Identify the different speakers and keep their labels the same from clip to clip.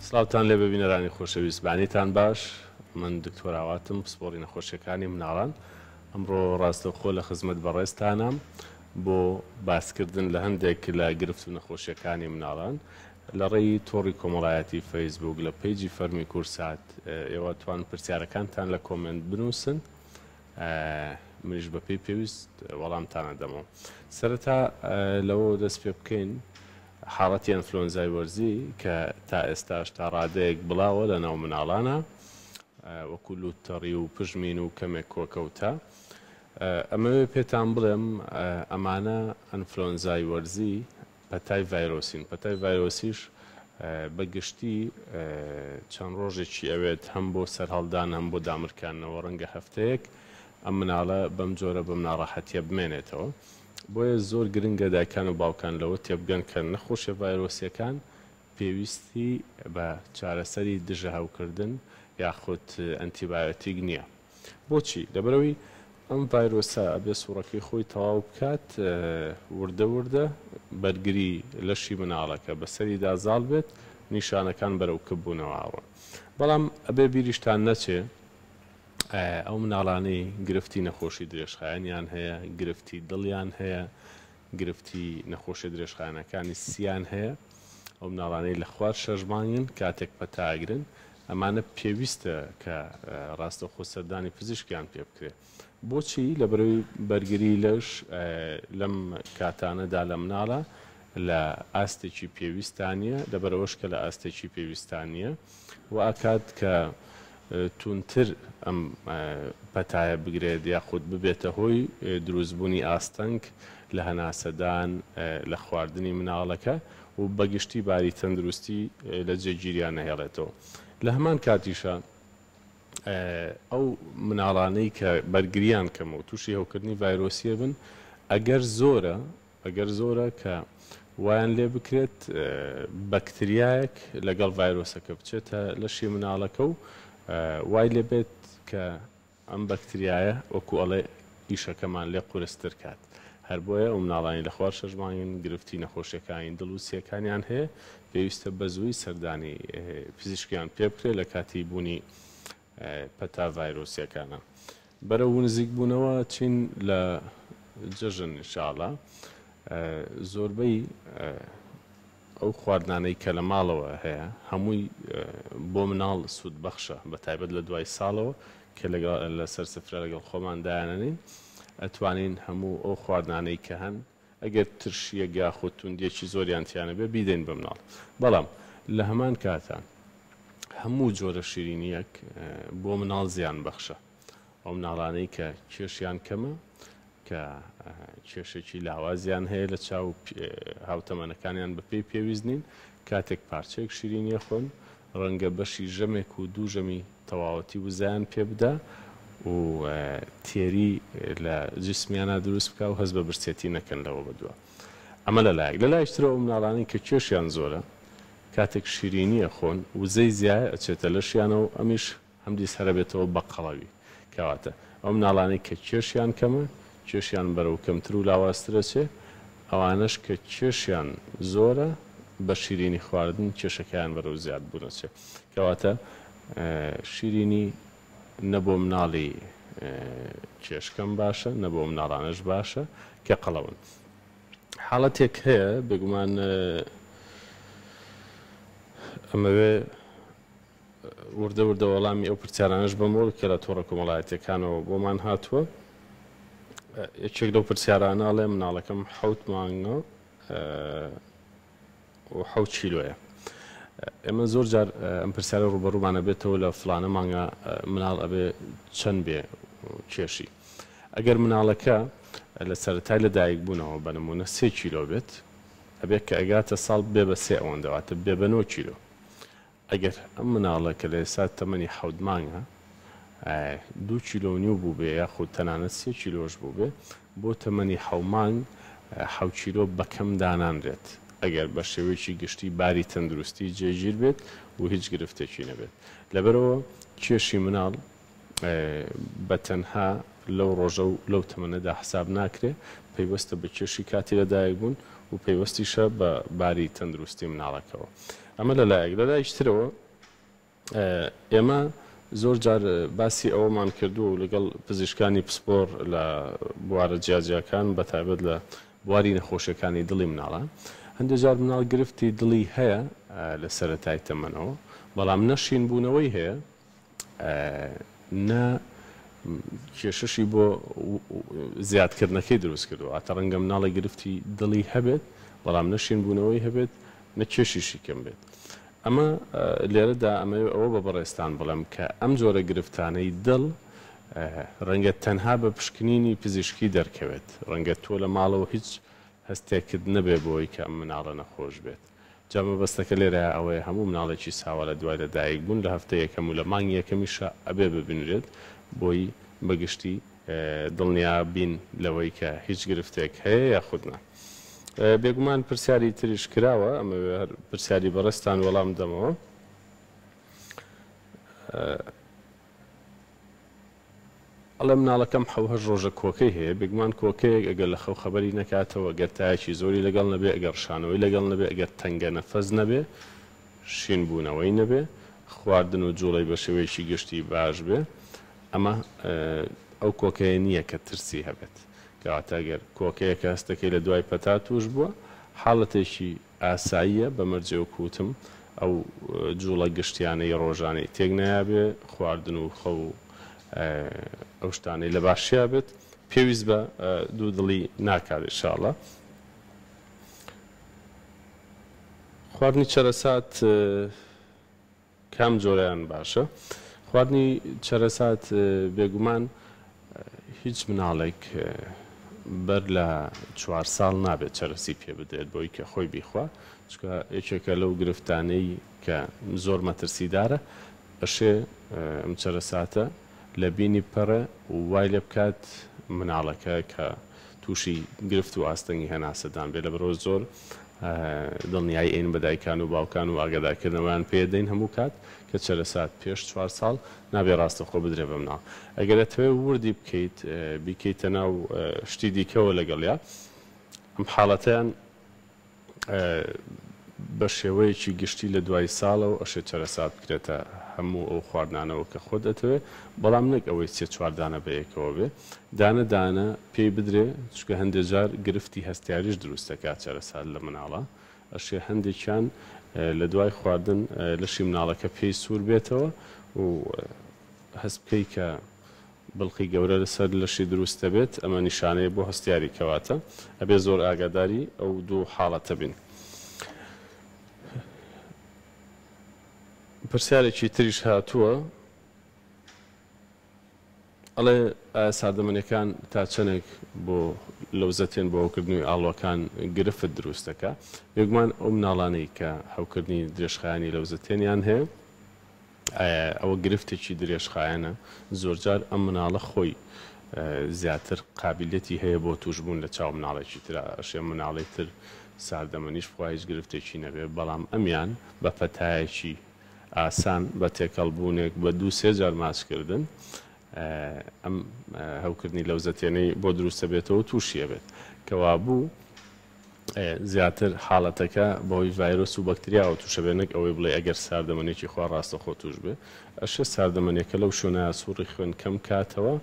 Speaker 1: سڵاوتان لێ ببینەرانی خۆشەویست بانیتان باش من دکتۆر ئاواتم پسپۆڕی نەخۆشیەکانی مناڵان ئەمڕۆ ڕاستەوخۆ لە خزمەت بەڕێستانم بۆ باسکردن لە هەندێک لە گرفت و نەخۆشیەکانی مناڵان لە ڕێی تۆڕی کۆمەڵایەتی فەیسبوک لە پیجی فەرمی کورسات ئێوە توان پرسیارەکانتان لە کۆمنت بنووسن منیش بەپێی پێویست وەڵامتانە دەمەوە. سەرەتا لەوە دەست پێ بکەین حاڵەتی ئەنفلۆنزای وەرزی کە تا ئێستاش تا ڕادەیەک بڵاوە لە ناو مناڵانە وەکو لوتەڕی و پژمین و کەمێک کۆکەوتە. ئەمەوێ پێتان بڵێم ئەمانە ئەنفلۆنزای وەرزی پەتای ڤایرۆسین. پەتای ڤایرۆسیش بەگشتی چەند ڕۆژێکی ئەوێت هەم بۆ سەرهەڵدان هەم بۆ دامرکانەوە ڕەنگە هەفتەیەک ئەم مناڵە بەم جۆرە بەم ناڕەحەتیە بمێنێتەوە. بۆیە زۆر گرنگە دایکان و باوکان لەوە تێبگەن کە نەخۆشیە ڤایرۆسیەکان پێویستی بە چارەسەری دژە هەوکردن یاخود ئەنتیبایۆتیک نییە. بۆچی؟ لەبەرەوەی ئەم ڤایرۆسە ئەبێ سوورەکەی خۆی تەواو بکات وردە وردە بەرگری لەشی مناڵەکە بەسەری دازاڵ بێت نیشانەکان بەرەو کەبوونەوە ئاوە. بەڵام ئەبێ بیریشتان نەچێ ئەو مناڵانەی گرفتی نەخۆشی درێژخایەنیان هەیە، گرفتی دڵیان هەیە، گرفتی نەخۆشی درێژخایەنەکانی سییان هەیە، ئەو مناڵانەی لە خوار شەژمانگن کاتێک پەتاگرن ئەمانە پێویستە کە ڕاستەوخۆ سەردانی پزیشکیان پێ بکرێت. بۆچی؟ لەبەرەوەی بەرگری لەش لەم کاتانەدا لە مناڵە لە ئاستێکی پێویستانیە، لەبەرەوەش کە لە ئاستێکی پێویستانیە و ئاکات کە تونتر ئەم پەتایە بگرێت یاخود ببێتە هۆی دروستبوونی ئاستەنگ لە هەناسەدان لە خواردنی مناڵەکە و بەگشتی باری تەندروستی لە جێگیریان نەهێڵێتەوە. لە هەمان کاتیشە ئەو مناڵانەی کە بەرگریان کەمە و تووشی هەوکردنی ڤایرۆسیە بن ئەگەر زۆرە کە وایان لێ بکرێت بەکتریایەک لەگەڵ ڤایرۆسەکە بچێتە لەشی مناڵەکە و وای لێ بێت کە ئەم بەکتریایە وەکو ئەڵێ ئیشەکەمان لێ قورستر کات. هەر بۆیە ئەو مناڵانی لە خوار شەژمانگن گرفتی نەخۆشیەکانی دڵ و سیەکانیان هەیە پێویستە بە زووی سەردانی پزیشکیان پێ بکرێت لە کاتی بوونی پەتا ڤایرۆسیەکانە. بەرەو نزیک بوونەوە چین لە جەژن ئینشاڵڵا زۆربەی ئەو خواردنانەی کە لە ماڵەوە هەیە هەمووی بۆ مناڵ سوودبەخشە بە تایبەت لە دوای ساڵەوە کە لەسەر سفرە لەگەڵ خۆمان دایانەنین ئەتوانین هەموو ئەو خواردنانەی کە هەن ئەگەر ترشیە یاخود توندێکی زۆریان تیانە بێ بیدەین بە مناڵ. بەڵام لە هەمان کاتان هەموو جۆرە شیرینیەک بۆ مناڵ زیان بەخشە. ئەو مناڵانەی کە کێشیان کەمە کە کێشێکی لاوازیان هەیە لە چاو هاوتەمەنەکانیان بەپێی پێویست نین کاتێک پارچەیەک شیرینیە خۆن ڕەنگە بەشی ژەمێک و دوو ژەمی تەواوەتی وزایان پێ بدە و تێری لە جسمیانە دروست بکە و هەست بە برسێتی نەکەن لەوە بەدووە. ئەمە لەلایەک. لەلایشترەوە مناڵانی کە کێشیان زۆرە کاتێک شیرینیە خۆن وزەی زیایە ئەچێتە لەشیانەوە ئەمیش هەمدیس هەرە بێتەوە بە قەڵەوی کەواتە ئەو مناڵانەی کە کێشیان کەمە کێشیان بەرەو کەمتر و لاوااسترە چێ ئەوانش کە کێشیان زۆرە بە شیرینی خواردن کێشەکەیان بەرەو زیاد بوونەچێ کەواتە شیرینی نە بۆ مناڵی کێشکەم باشە نە بۆ مناڵانش باشە کە قەڵەون. حاڵەتێک هەیە بێگومان ئەمەوێ وردە وردە وەڵامی ئەو پرسیارانش بەمەوە کە لە تۆڕە کۆمەڵایەتیەکانەوە بۆمان هاتووە. یەکێک لەو پرسیارانە ئەڵێ مناڵەکەم 7 مانگە و 7 کیلۆیە. ئێمە زۆر جار ئەم پرسیارە ڕوبەڕوومانە بێتەوە لە فلانە مانگە مناڵ ئەبێ چەند بێ کێشی. ئەگەر مناڵەکە لە سەرەتای لەدایک بوونەوە بە نمونە 3 کیلۆ بێت ئەبێت کە ئەگاتە ساڵ بێ بە 3 ئەوەندەواتە بێ بە 9 کیلۆ. ئەگەر ئەم مناڵە کە لە ئێستا تەمەنی 7 مانگە 2 کیلۆ و نیو بوو بێ یاخود تەنانەت 3 کیلۆش بوو بێ بۆ تەمەنی 7 مانگ 7 کیلۆ بەکەم دانانرێت ئەگەر بە شێوەیەکی گشتی باری تەندروستی جێگیر بێت و هیچ گرفتێکی نەبێت. لەبەرەوە کێشی مناڵ بە تەنها لەو ڕۆژە و لەو تەمەنەدا حساب ناکرێ پەیوەستە بە کێشی کاتی لەدایک بوون و پەیوەستیشە بە باری تەندروستی مناڵەکەەوە. ئەمە لە لایشترەوە ئێمە زۆر جار باسی ئەوەمان کردو و لەگەڵ پزیشکانی پسپۆر لە بوارە جیاجیەکان بەتایبەت لە بواری نەخۆشیەکانی دڵی مناڵە هەندێک جار مناڵ گرفتی دڵی هەیە لە سەرەتای تەمەنەوە بەڵام نەشین بوونەوەی هەیە نە کێششی بۆ زیادکردنەکەی دروست کردو ئاتە ڕەنگە مناڵی گرفتی دڵی هەبێت بەڵام نەشین بوونەوەی هەبێت نە کێشیشی کەم بێت ئەمە لێرەدا ئەمە ئەوە بە بەڕێستان بڵم کە ئەم جۆرە گرفتانەی دڵ ڕەنگە تەنها بە پشکنینی پزیشکی دەرکەوێت ڕەنگە تۆ لە ماڵەوە هیچ هەستێکت نەبێ بۆی کە ئەم مناڵە نەخۆش بێت جامە بەستەکە لێرە ئەوەیە هەموو مناڵێکی ساوە لە دوای لەدایک بوون لە هەفتە یەکەم و لە مانگی یەکەمیشە ئەبێ ببینرێت بۆی بەگشتی دڵنیا بین لەوەی کە هیچ گرفتێک هەیە یاخودنا بێگومان پرسیاری تریش کراوە ئەمە پرسیاری بەڕێستان وەڵام دەمەوە ئەڵێ مناڵەکەم حەوهەژ ڕۆژە کۆکەی هەیە بێگومان کۆکەیەک ئەگەر لە خەو خەبەری نەکاتەوە ئەگەر تایەکی زۆری لەگەڵ نەبێ ئەگەر شانەوەی لەگەڵ نەبێ ئەگەر تەنگە نەفەز نەبێ شین بوونەوەی نەبێ خواردن و جوڵەی بە شێوەیەکی گشتی باش بێ ئەمە ئەو کۆکەیە نییە کە ترسی هەبێت کەواتەگەر کۆکەیەکە هەستەکەی لە دوای پەتا توش بووە حاڵەتێکی ئاساییە بە مەرجێ و کووتم ئەو جوڵە گشتیانەی ڕۆژانەی تێک نایابێ خواردن و خەو ئەو شتانەی لە باشیا بێت پێویست بە دوو دڵی ناکات ئینشاءڵڵا خواردنی چەرەسات کام جۆرەیان باشە خواردنی چەرەسات بێگومان هیچ مناڵێک بەر لە 4 ساڵ نابێت چەرەسی پێ بدرێت بۆی کە خۆی بیخوا چکە یەکێکە لەو گرفتانەی کە زۆر مەترسیدارە ئەشێ ئەم چەرەساتە لە بینی پەڕە و وای لێ بکات مناڵەکە کە تووشی گرفت و ئاستەنگی هەناسەدان بێت لە بەرۆ زۆر دڵنیای ئین بەدایکان و باوکان و ئاگادارکردنەوەیان پێدەین هەموو کات کە چەرەسات پێش 4 ساڵ نابێ ڕاستەخۆ بدرێ بە مناڵ ئەگەر دەتەوێت وردی بکەیت بیکەیتە ناو شتی دیکەوە لەگەڵیا ئەم حاڵەتیان بە شێوەیەکی گشتی لە دوای ساڵەوە ئەشێ چەرەسات بکرێتە هەموو ئەو خواردنانەوە کە خۆ دەتەوێت بەڵام نەک ئەوەی 3-4 دانە بەیەکەوە بێ دانە دانە پێی بدرێ چکە هەندێک جار گرفتی هەستیاریش دروست دەکات چەرەسات لە مناڵە ئەشێ هەندێکیان لە دوای خواردن لەشی مناڵەکە پێی سوور بێتەوە و هەست بکەی کە بڵقی گەورە لەسەر لەشی دروستە بێت ئەمە نیشانەیە بۆ هەستیاری کەواتە ئەبێ زۆر ئاگاداری ئەو دوو حاڵەتە بین پرسیارێکی تریش هاتووە ئەڵێ ساردەمەنیەکان تا چەندێک بۆ لەوزەتێن بۆ هەوکردنەوەی ئاڵۆکان گرفت دروستەکە بێگومان ئەو مناڵانەی کە هەوکردنی درێژخایانی لەوزەتێنیان هەیە ئەوە گرفتێکی درێژخایەنە زۆرجار ئەم مناڵە خۆی زیاتر قابلیەتی هەیە بۆ توشبوون لە چاو مناڵێکی ترا ئەشێ مناڵی تر ساردەمەنیش خوا هیچ گرفتێکی نەبێ بەڵام ئەمیان بە پەتایەکی ئاسان بە تێکەڵبوونێک بە 2-3 جار ماچکردن ئەم هەوکردنی لەوزەتێنەی بۆ دروستە بێتەوە و تووشیە بێت کەوا بوو زیاتر حاڵەتەکە بەهۆی ڤایرۆس و بەکتریاوە تووشە بێنێک ئەوەی بڵێ ئەگەر ساردەمەنێکی خوا ڕاستەخۆ توش بێ ئەشە ساردەمەنیەکە لەو شوێنە سووڕی خوێن کەم کاتەوە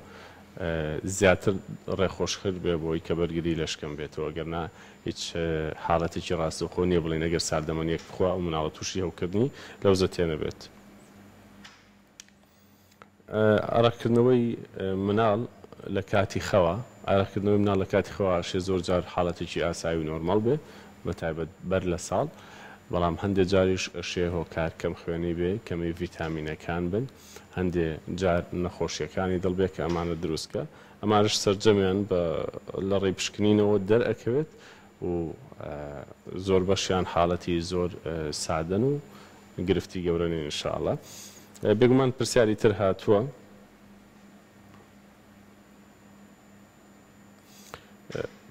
Speaker 1: زیاتر ڕێخۆشخرد بێ بۆی کە بەرگری لەشکەم بێتەوە گەرنا هیچ حاڵەتێکی ڕاستەخۆ نییە بڵێن ئەگەر ساردەمەنیەک بخوا و مناڵە تووشی هەوکردنی لەوزەتێنە بێت ئاراکردنەوەی مناڵ لە کاتی خەوە ئاراکردنەوەی مناڵ لە کاتی خەوە شێ زۆر جار حاڵەتێکی ئاسایی و نۆرماڵ بێ بە تایبەت بەر لە ساڵ بەڵام هەندێک جاریش ئەشێ هۆکار کەم خوێنی بێ کەمی ڤیتامینەکان بن هەندێ جار نەخۆشیەکانی دڵبێت کە ئەمانە دروستکە ئەمانش سەرجەمیان لە ڕێی پشکنینەوە دەرئەکەوێت و زۆر بەشیان حاڵەتی زۆر سادەن و گرفتی گەورەنی ئینشاءڵڵا بێگومان پرسیاری تر هاتووە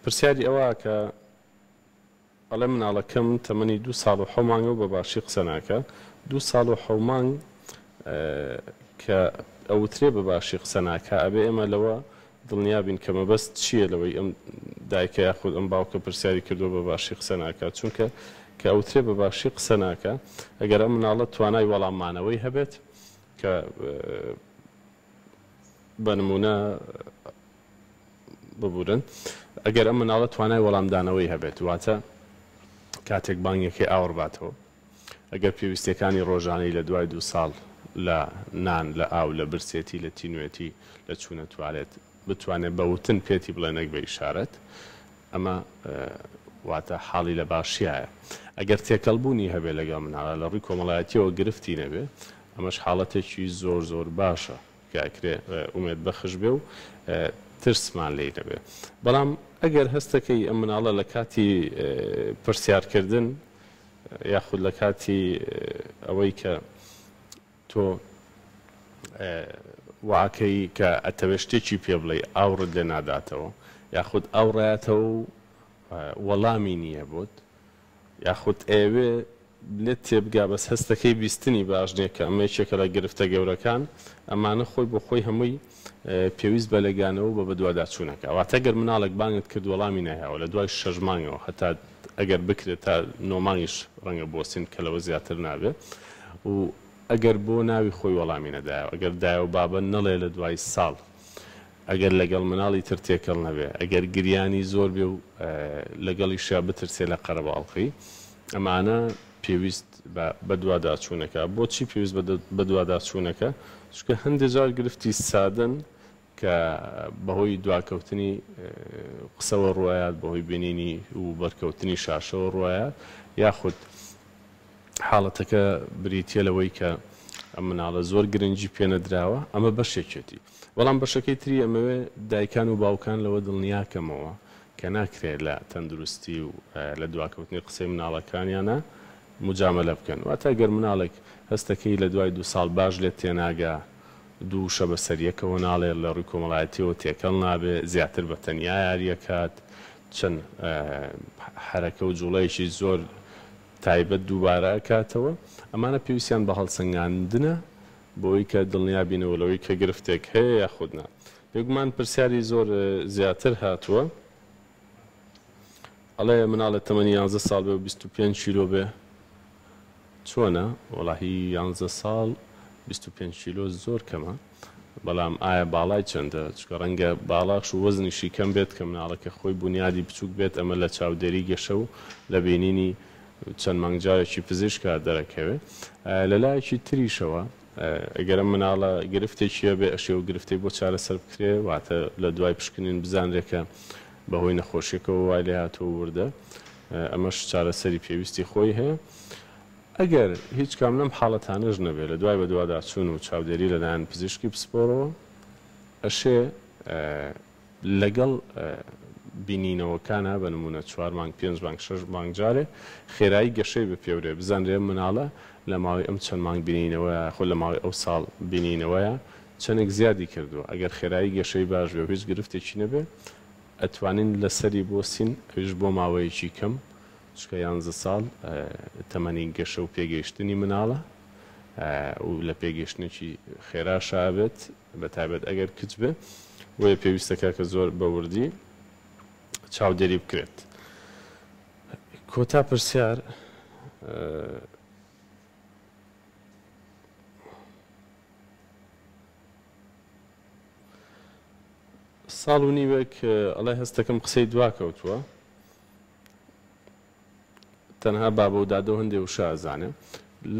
Speaker 1: پرسیاری ئەوە کە ئەڵێ مناڵەکەم تەمەنی 2 ساڵ و 7 مانگە بە باشی قسە ناکە 2 ساڵ و 7 مانگ کە ئەوترێ بە باشی قسە ناکە ئەبێ ئێمە لەوە دڵنیا بین کە مەبەست چییە لەوەی ئەم دایکە یاخود ئەم باوکە پرسیاری کردو بە باشی قسە ناکات چونکە کە ئەوترێ بە باشی قسە ناکە ئەگەر ئەم مناڵە توانای وەڵاممانەوەی هەبێت کە بە نمونە ببورن ئەگەر ئەم مناڵە توانای وەڵامدانەوەی هەبێت واتە کاتێک بانگێکی ئاوڕباتەوە ئەگەر پێویستەکانی ڕۆژانەی لە دوای 2 ساڵ لە نان لە ئاو لە برسێتی لە تینوێتی لە چوونە توالێت بتوانێت بەوتن پێێتی بڵێنێک بە ئیشارەت ئەمە واتە حاڵی لە باشیایە ئەگەر تێکەڵبوونی هەبێ لەگەڵ مناڵە لە ڕووی کۆمەڵایەتیەوە گرفتی نەبێ ئەمەش حاڵەتێکی زۆر زۆر باشە کاکرێ ئومێد بەخش بێ و ترسمان لێ نەبێ بەڵام ئەگەر هەستەکەی ئەم مناڵە لە کاتی پرسیارکردن یاخود لە کاتی ئەوەی کە تۆ واکەی کە ئەتەوێ شتێکی پێ بڵێ ئاوڕت لێ ناداتەوە یاخود ئەو ڕایەتەوە و وەڵامی نییە بۆت یاخود ئێوێ لێت تێبگا بەس هەستەکەی بیستنی باش نییە کە ئەمەیەکێکە لە گرفتە گەورەکان ئەمانە خۆی بۆ خۆی هەمووی پێویست بە لەگانەوە بە بەدواداچوونەکە واتە گەر مناڵێک بانگت کرد وەڵامی نایەوە لە دوای 6 مانگەوە هەتا ئەگەر بکرێت تا 9 مانگیش ڕەنگە بۆسین کە لەوە زیاتر نابێت و ئەگەر بۆ ناوی خۆی وەڵامی نەدایەوە ئەگەر دایە و بابە نەڵێ لە دوای ساڵ ئەگەر لەگەڵ مناڵی تر تێکەڵ نەبێ ئەگەر گریانی زۆر بێ و لەگەڵی شا بترسێ لە قەرەباڵقی ئەمانە پێویست بە دوواداچوونەکە بۆچی پێویست بە دوواداچوونەکە چونکە هەندێک جار گرفتی سادن کە بەهۆی دواکەوتنی قسەوە ڕوایات بەهۆی بینینی و بەرکەوتنی شاشەوە ڕوایە یاخود حاڵەتەکە بریتە لەوەی کە ئەم مناڵە زۆر گرنگی پێنەدراوە ئەمە بەشێکێتی بەڵام بەشەکەی تری ئەمەوێ دایکان و باوکان لەوە دڵنیاکەمەوە کە ناکرێت لە تەندروستی و لە دواکەوتنی قسەی مناڵەکانیانە مجامەلە بکەن واتە گەر مناڵێک هەستەکەی لە دوای 2 ساڵ باش لێت تێناگا دوو شە بە سەریەکەوە ناڵێت لە ڕووی کۆمەڵایەتیەوە تێکەڵ نابێ زیاتر بە تەنیا یاریەکات چەند حرەکە و جوڵەیەکی زۆر تایبەت دووبارە ئەکاتەوە ئەمانە پێویستیان بە هەڵسەنگاندنە بۆی کە دڵنیا بینەوە لەوەی کە گرفتێک هەیە یاخودنا بێگومان پرسیاری زۆر زیاتر هاتووە ئەڵێ مناڵە تەمەنی 11 ساڵ بێ و 25 کیلۆ بێ چۆنە وەڵاهی 11 ساڵ 25 کیلۆ زۆر کەمە بەڵام ئایا باڵای چەندە چکە ڕەنگە باڵاش و وەزنیشی کەم بێت کە مناڵەکە خۆی بنیادی بچووک بێت ئەمە لە چاودێری گەشە و لە بینینی چەند مانگجارێکی پزیشکە دەرەکەوێت لە لایەکی تریشەوە ئەگەرە مناڵە گرفتێکیە بێ ئەشێ و گرفتەی بۆ چارەسەر بکرێ واتە لە دوای پشکنین بزانرێکە بەهۆی نەخۆشیەکەەوە وای لێ هاتووە وردە ئەمەش چارەسەری پێویستی خۆی هەیە ئەگەر هیچ کام لەم حاڵەتانەش نەبێت لە دوای بە دوواداچوون و چاودێری لەلایەن پزیشکی پسپۆرەوە ئەشێ لەگەڵ بینینەوەکانە بە نمونە 4 مانگ 5 مانگ 6 مانگ جارێ خێرایی گەشەی بە پێورێ بزانرێ مناڵە لە ماوەی ئەم چەند مانگ بینینەوەیە خۆ لە ماوەی ئەو ساڵ بینینەوەیە چەندێک زیادی کردووە ئەگەر خێرایی گەشەی باش بێ هیچ گرفتێکی نەبێ ئەتوانین لەسەری بۆسین ئەویش بۆ ماوەیەکی کەم چکە 11 ساڵ تەمەنی گەشە و پێگەیشتنی مناڵە و لە پێگەشتنێکی خێرا شابێت بە تایبەت ئەگەر کچ بێ وەیە پێویستەکە کە زۆر بەوردی چاودێری بکرێت کۆتا پرسیار ساڵ و نیوەک ئەڵێ هەستەکەم قسەی دواکەوتووە تەنها بابە و دادە و هەندێ وشە ئەزانێ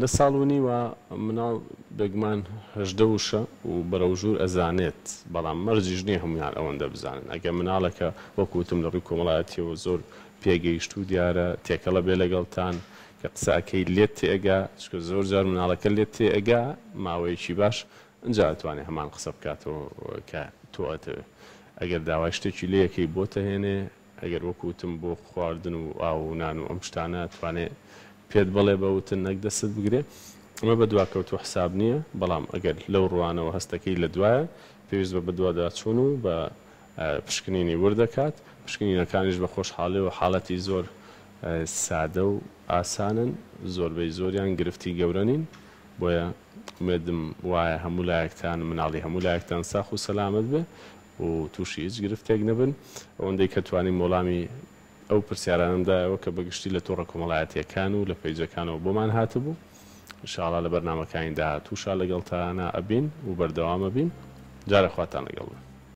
Speaker 1: لە ساڵ و نیوە مناڵ بێگومان 18 وشە و بەرەوژوور ئەزانێت بەڵام مەرجیش نییە هەمویان ئەوەندە بزانن ئەگە مناڵەکە وەکوتم لە ڕووی کۆمەڵایەتیەوە زۆر پێگەیشت و دیارە تێکەڵە بێ لەگەڵتان کە قسەکەی لێت تێئەگا چکە زۆر جار مناڵەکە لێت تێئەگا ماوەیەکی باش ئەنجا ئەتوانێت هەمان قسە بکاتەوە کە تۆ ئەتەوێ ئەگەر داوای شتێکی لەیەکەی بۆتە هێنێ ئەگەر وەکوتم بۆ خواردن و ئاو و نان و ئەم شتانە توانێت پێت بڵێ بەوتن نەک دەست بگرێ ئەمە بە دواکەوتوە حساب نییە بەڵام ئەگەر لەو ڕوانەوە هەستەکەی لە دوایە پێویست بە بەدواداچوون و بە پشکنینی وردەکات پشکنینەکانیش بە خۆشحاڵی و حاڵەتی زۆر سادە و ئاسانن زۆربەی زۆریان گرفتی گەورەنین بۆیە مێدم وایە هەموو لایەکتان مناڵی هەموو لایەکتان ساخ و سەلامت بێ و تووشی هیچ گرفتێک نەبن ئەوەندەی کە توانین وەڵامی ئەو پرسیارانمدایەوە کە بەگشتی لە تۆڕە کۆمەڵایەتیەکان و لە پەیجەکانەوە بۆمان هاتبوو. ئینشاڵڵا لە بەرنامەکانی داهاتووشا لەگەڵتانە ئەبین و بەردەوامە بین. جارە خواتان لەگەڵ بن.